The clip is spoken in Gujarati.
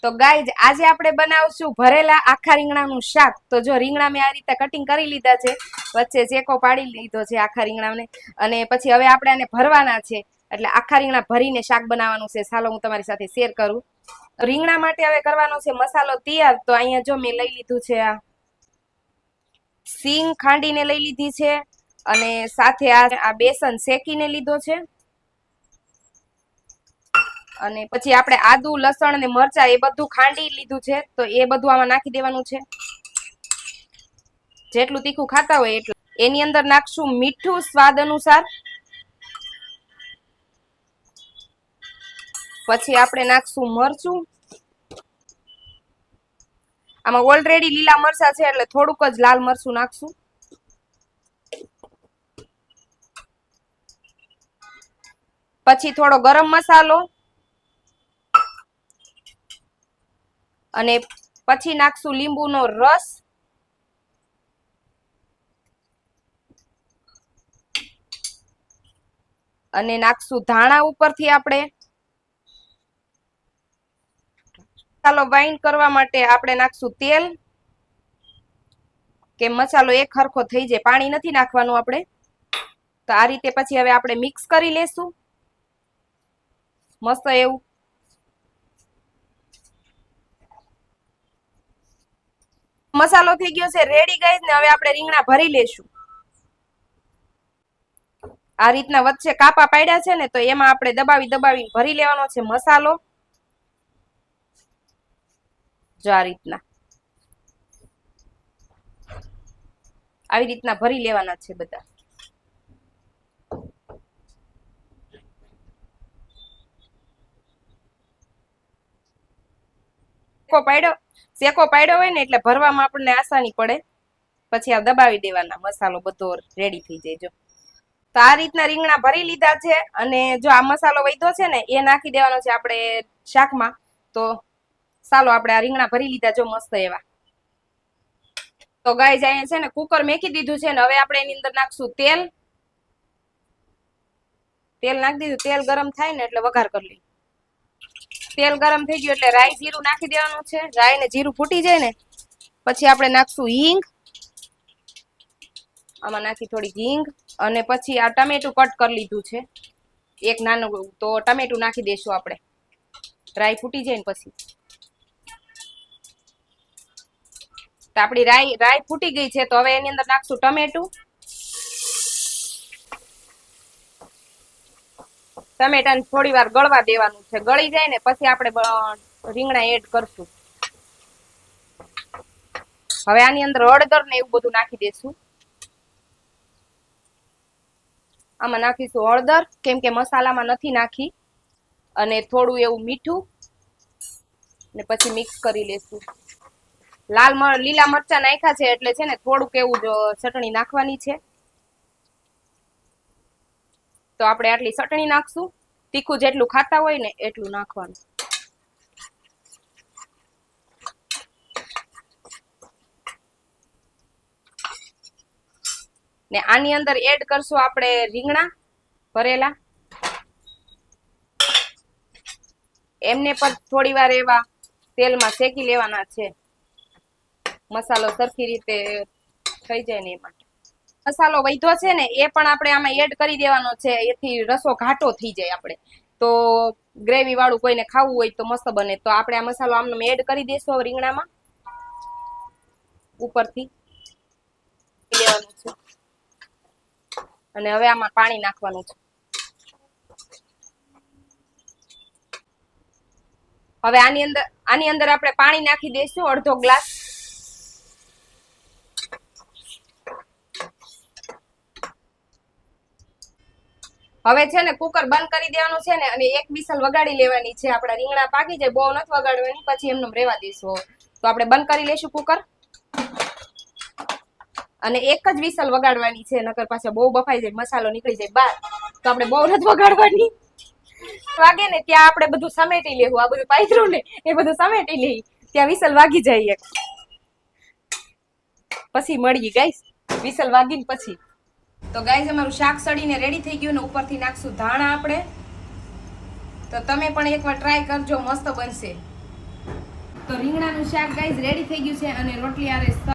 તો ગાઈઝ આજે આપણે બનાવશું ભરેલા આખા રીંગણાનું શાક. તો જો રીંગણા મેં આ રીતે કટિંગ કરી લીધા છે, વચ્ચે ચેકો પાડી લીધો છે આખા રીંગણાને, અને પછી હવે આપણે આને ભરવાના છે. એટલે આખા રીંગણા ભરીને શાક બનાવવાનું છે. ચાલો હું તમારી સાથે શેર કરું. રીંગણા માટે હવે કરવાનો છે મસાલો તૈયાર. તો અહીંયા જો મેં લઈ લીધું છે આ સિંગ ખાંડીને લઈ લીધી છે, અને સાથે આ બેસન શેકીને લીધો છે, અને પછી આપણે આદુ લસણ ને મરચા એ બધું ખાંડી લીધું છે. તો એ બધું આમાં નાખી દેવાનું છે, જેટલું તીખું ખાતા હોય એટલું. એની અંદર નાખશું મીઠું સ્વાદ અનુસાર. પછી આપણે નાખશું મરચું. આમાં ઓલરેડી લીલા મરચા છે એટલે થોડુંક જ લાલ મરચું નાખશું. પછી થોડો ગરમ મસાલો, અને પછી નાખશું લીંબુનો રસ, અને નાખશું ધાણા ઉપરથી. આપણે મસાલો બાઇન્ડ કરવા માટે આપણે નાખશું તેલ, કે મસાલો એક હરખો થઈ જાય. પાણી નથી નાખવાનું આપણે. તો આ રીતે પછી હવે આપણે મિક્સ કરી લેશું મસ્ત એવું. મસાલો થઈ ગયો છે રેડી ગાઈઝ ને. હવે આપણે રીંગણા ભરી લેશું. આ રીતના વચ્ચે કાપા પાડ્યા છે ને, તો એમાં આપણે દબાવી દબાવી ભરી લેવાનો છે મસાલો. જો આ રીતના આવી રીતના ભરી લેવાના છે બધા. શેકો પાડ્યો હોય ને એટલે ભરવામાં આપણને આસાની પડે. પછી આ દબાવી દેવાના, મસાલો બધો રેડી થઈ જાય. જો તો આ રીતના રીંગણા ભરી લીધા છે, અને જો આ મસાલો વધ્યો છે ને એ નાખી દેવાનો છે આપણે શાકમાં. તો ચાલો આપણે આ રીંગણા ભરી લીધા જો મસ્ત એવા. તો ગાઈઝ અહીંયા છે ને કુકર મેકી દીધું છે, ને હવે આપણે એની અંદર નાખશું તેલ. તેલ નાખી દીધું. તેલ ગરમ થાય ને એટલે વઘાર કરી લઈએ. તેલ ગરમ થઈ ગયું એટલે રાઈ જીરું નાખી દેવાનું છે. રાઈ ને જીરું ફૂટી જાય ને પછી આપણે નાખશું હિંગ. આમાં નાખી થોડી હિંગ, અને પછી આ ટમેટું કટ કરી લીધું છે એક નાનું, તો ટમેટું નાખી દેશું આપણે. રાઈ ફૂટી જાય ને પછી. તો આપણી રાઈ ફૂટી ગઈ છે. તો હવે એની અંદર નાખશું ટમેટું. ટમેટાને થોડી વાર ગળવા દેવાનું છે. ગળી જાય ને પછી આપણે રીંગણા એડ કરશું. હવે આની અંદર હળદર ને એવું બધું નાખી દેશું. આમાં નાખીશું હળદર, કેમ કે મસાલામાં નથી નાખી, અને થોડું એવું મીઠું, ને પછી મિક્સ કરી લેશું. લીલા મરચા નાખ્યા છે એટલે છે ને થોડુંક એવું ચટણી નાખવાની છે. તો આપણે આટલી ચટણી નાખશું. તીખું જેટલું ખાતા હોય ને એટલું નાખવાનું. ને આની અંદર એડ કરશું આપણે રીંગણા ભરેલા. એમને પણ થોડી વાર એવા તેલમાં શેકી લેવાના છે, મસાલો સરખી રીતે થઈ જાય ને એ માટે. મસાલો વધ્યો છે ને એ પણ આપણે આમાં એડ કરી દેવાનો છે. એથી રસો ઘાટો થઈ જાય. આપણે તો ગ્રેવી વાળું કોઈને ખાવું હોય તો મસ્ત બને. તો આપણે આ મસાલો આમને એડ કરી દઈશું રીંગણામાં ઉપરથી લેવાનું છે, અને હવે આમાં પાણી નાખવાનું છે. હવે આની અંદર આપણે પાણી નાખી દઈશું અડધો ગ્લાસ. હવે છે ને કુકર બંધ કરી દેવાનું છે ને, અને એક વિસલ વગાડી લેવાની છે. આપણા રીંગણા પાકી જાય, બહુ નથી વગાડવાની, પછી એમને રહેવા દઈશું. તો આપણે બંધ કરી લઈશું કુકર, અને એક જ વિસલ વગાડવાની છે, નકર પાછા બહુ બફાઈ જાય, મસાલો નીકળી જાય બહાર. તો આપણે બહુ નથી વગાડવાની. વાગે ને ત્યાં આપણે બધું સમેટી લેવું. આ બધું પાથરું ને એ બધું સમેટી લઈ, ત્યાં વિસલ વાગી જાય. પછી મળીએ ગાઈસ વિસલ વાગીને પછી. તો ગાઈસ અમારું શાક સડીને રેડી થઈ ગયું, ને ઉપરથી નાખશું ધાણા આપણે. તો તમે પણ એકવાર ટ્રાય કરજો, મસ્ત બનશે. તો રીંગણાનું શાક ગાઈઝ રેડી થઈ ગયું છે અને રોટલી આરે